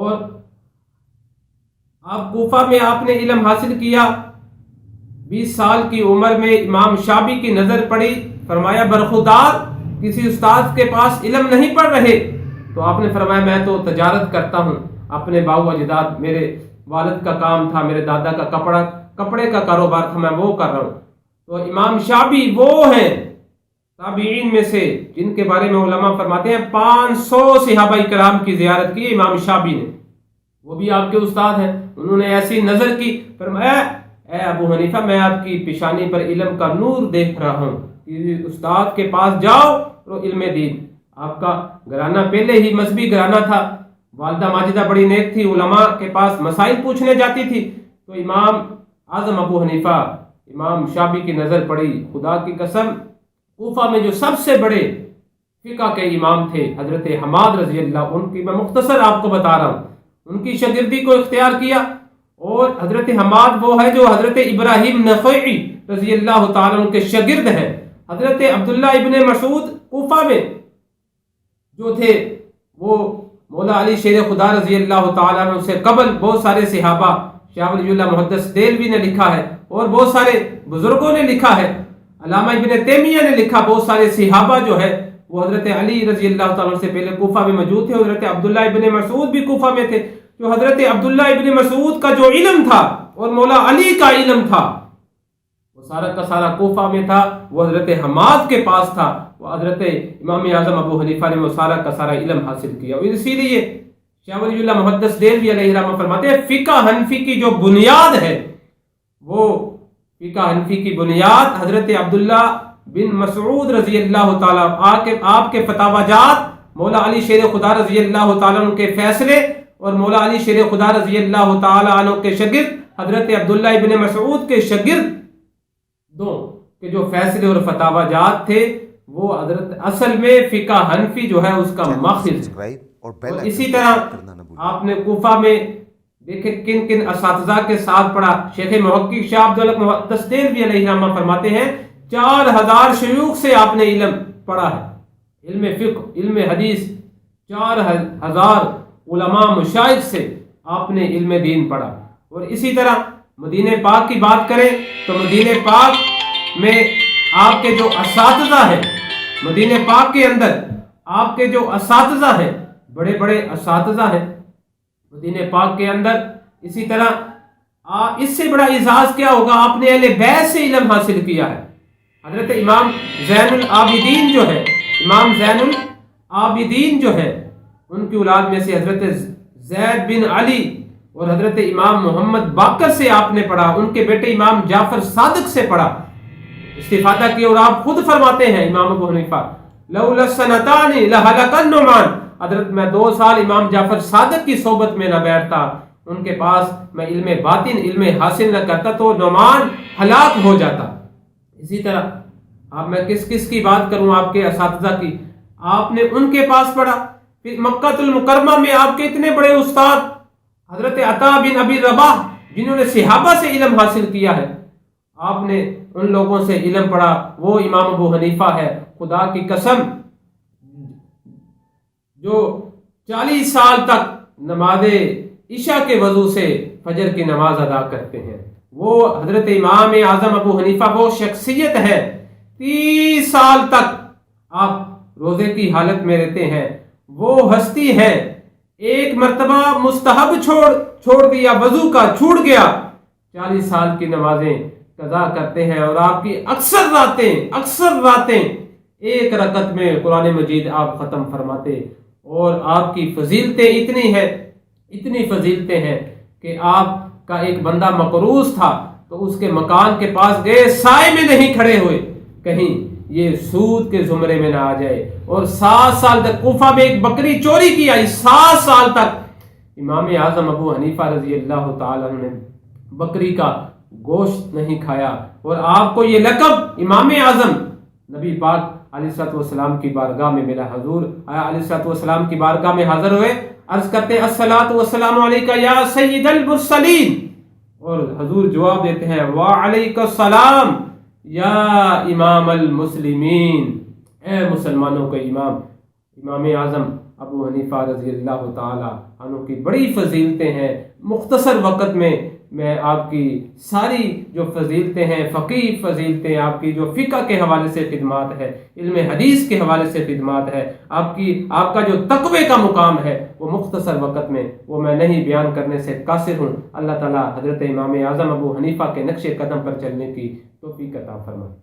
اور آپ کوفہ میں آپ نے علم حاصل کیا. 20 سال کی عمر میں امام شافعی کی نظر پڑی. فرمایا برخودار کسی استاد کے پاس علم نہیں پڑھ رہے. تو آپ نے فرمایا میں تو تجارت کرتا ہوں, اپنے باؤ اجداد, میرے والد کا کام تھا, میرے دادا کا کپڑے کا کاروبار تھا, میں وہ کر رہا ہوں. تو امام شافعی وہ ہیں تابعین میں سے جن کے بارے میں علماء فرماتے ہیں 500 صحابہ کرام کی زیارت کی امام شافعی نے. وہ بھی آپ کے استاد ہیں. انہوں نے ایسی نظر کی, فرمایا اے ابو حنیفہ میں آپ کی پیشانی پر علم کا نور دیکھ رہا ہوں, استاد کے پاس جاؤ اور علم دین. آپ کا گھرانہ پہلے ہی مذہبی گھرانہ تھا. والدہ ماجدہ بڑی نیک تھی, علماء کے پاس مسائل پوچھنے جاتی تھی. تو امام اعظم ابو حنیفہ امام شافعی کی نظر پڑی. خدا کی قسم کوفہ میں جو سب سے بڑے فقہ کے امام تھے حضرت حماد رضی اللہ, ان کی میں مختصر آپ کو بتا رہا ہوں, ان کی شاگردی کو اختیار کیا. اور حضرت حماد وہ ہے جو حضرت ابراہیم نخعی رضی اللہ تعالیٰ عنہ کے شاگرد ہیں. حضرت عبداللہ ابن مسعود کوفہ میں جو تھے وہ مولا علی شیر خدا رضی اللہ تعالیٰ عنہ سے قبل بہت سارے صحابہ, شاہ ولی اللہ محدث دہلوی نے لکھا ہے اور بہت سارے بزرگوں نے لکھا ہے, علامہ ابن تیمیہ نے لکھا, بہت سارے صحابہ جو ہے وہ حضرت علی رضی اللہ تعالیٰ عنہ سے پہلے کوفہ میں موجود تھے. حضرت عبداللہ ابن مسعود بھی کوفہ میں تھے. جو حضرت عبداللہ ابن مسعود کا جو علم تھا اور مولا علی کا علم تھا وہ سارا کا سارا کوفہ میں تھا, وہ حضرت حماد کے پاس تھا. وہ حضرت امام اعظم ابو حنیفہ نے وہ سارا کا سارا علم حاصل کیا. اور اسی لیے شاہ ولی اللہ محدث دہلوی علیہ الرحمہ فرماتے ہیں فقہ حنفی کی جو بنیاد ہے, وہ فقہ حنفی کی بنیاد حضرت عبداللہ بن مسعود رضی اللہ تعالیٰ آپ کے فتاوی جات, مولا علی شیر خدا رضی اللہ تعالیٰ عنہ کے فیصلے اور مولا علی شیر خدا رضی اللہ تعالیٰ عنہ کے شاگرد حضرت عبداللہ ابن مسعود کے شاگرد دو کے جو فیصلے اور فتاوی جات تھے وہ حضرت اصل میں فقہ حنفی جو ہے اس کا ماخذ. اور اسی طرح آپ نے کوفہ میں دیکھیں کن کن اساتذہ کے ساتھ پڑھا. شیخ محقق شاہ عبدالحق محدث دہلوی علیہ الرحمہ فرماتے ہیں 4000 شیوخ سے آپ نے علم پڑھا ہے, علم فقہ, علم حدیث, 4000 علماء مشائخ سے آپ نے علم دین پڑھا. اور اسی طرح مدینہ پاک کی بات کریں تو مدینہ پاک میں آپ کے جو اساتذہ ہیں, مدینہ پاک کے اندر آپ کے جو اساتذہ ہیں, بڑے بڑے اساتذہ ہیں مدینہ پاک کے اندر. اسی طرح اس سے بڑا اعزاز کیا ہوگا, آپ نے اہل بیت سے علم حاصل کیا ہے. حضرت امام زین العابدین جو ہے, امام زین العابدین جو ہے, ان کی اولاد میں سے حضرت زید بن علی اور حضرت امام محمد باقر سے آپ نے پڑھا. ان کے بیٹے امام جعفر صادق سے پڑھا, استفادہ کیا. اور آپ خود فرماتے ہیں امام ابو حنیفہ لولا السنتان لهلك النعمان, حضرت میں 2 سال امام جعفر صادق کی صحبت میں نہ بیٹھتا, ان کے پاس میں علم باطن علم حاصل نہ کرتا تو نعمان ہلاک ہو جاتا. اسی طرح اب میں کس کی بات کروں, آپ کے اساتذہ کی, آپ نے ان کے پاس پڑھا. پھر مکہ المکرمہ میں آپ کے اتنے بڑے استاد حضرت عطا بن ابی رباح جنہوں نے صحابہ سے علم حاصل کیا ہے, آپ نے ان لوگوں سے علم پڑھا. وہ امام ابو حنیفہ ہے, خدا کی قسم, جو 40 سال تک نماز عشاء کے وضو سے فجر کی نماز ادا کرتے ہیں. وہ حضرت امام اعظم ابو حنیفہ وہ شخصیت ہے 30 سال تک آپ روزے کی حالت میں رہتے ہیں. وہ ہستی ہے, ایک مرتبہ مستحب چھوڑ دیا, وضو کا چھوٹ گیا, 40 سال کی نمازیں قضا کرتے ہیں. اور آپ کی اکثر راتیں ایک رکعت میں قرآن مجید آپ ختم فرماتے. اور آپ کی فضیلتیں اتنی فضیلتیں ہیں کہ آپ کا ایک بندہ مقروض تھا تو اس کے مکان کے پاس گئے, سائے میں نہیں کھڑے ہوئے کہیں یہ سود کے زمرے میں نہ آ جائے. اور 7 سال تک کوفہ میں ایک بکری چوری کی آئی, 7 سال تک امام اعظم ابو حنیفہ رضی اللہ تعالیٰ عنہ نے بکری کا گوشت نہیں کھایا. اور آپ کو یہ لقب امام اعظم نبی پاک علیہ الصلوۃ والسلام کی بارگاہ میں ملا. حضور علیہ الصلوۃ والسلام کی بارگاہ میں حاضر ہوئے, عرض کرتے الصلاۃ والسلام علیک یا سید المرسلین, اور حضور جواب دیتے ہیں وعلیک السلام یا امام المسلمین, اے مسلمانوں کا امام اعظم ابو حنیفہ رضی اللہ تعالی عنہ کی بڑی فضیلتیں ہیں. مختصر وقت میں آپ کی ساری جو فضیلتیں ہیں، فقہی فضیلتیں، آپ کی جو فقہ کے حوالے سے خدمات ہے، علم حدیث کے حوالے سے خدمات ہے، آپ کا جو تقوی کا مقام ہے، وہ مختصر وقت میں وہ میں نہیں بیان کرنے سے قاصر ہوں. اللہ تعالیٰ حضرت امام اعظم ابو حنیفہ کے نقش قدم پر چلنے کی توفیق عطا فرمائے.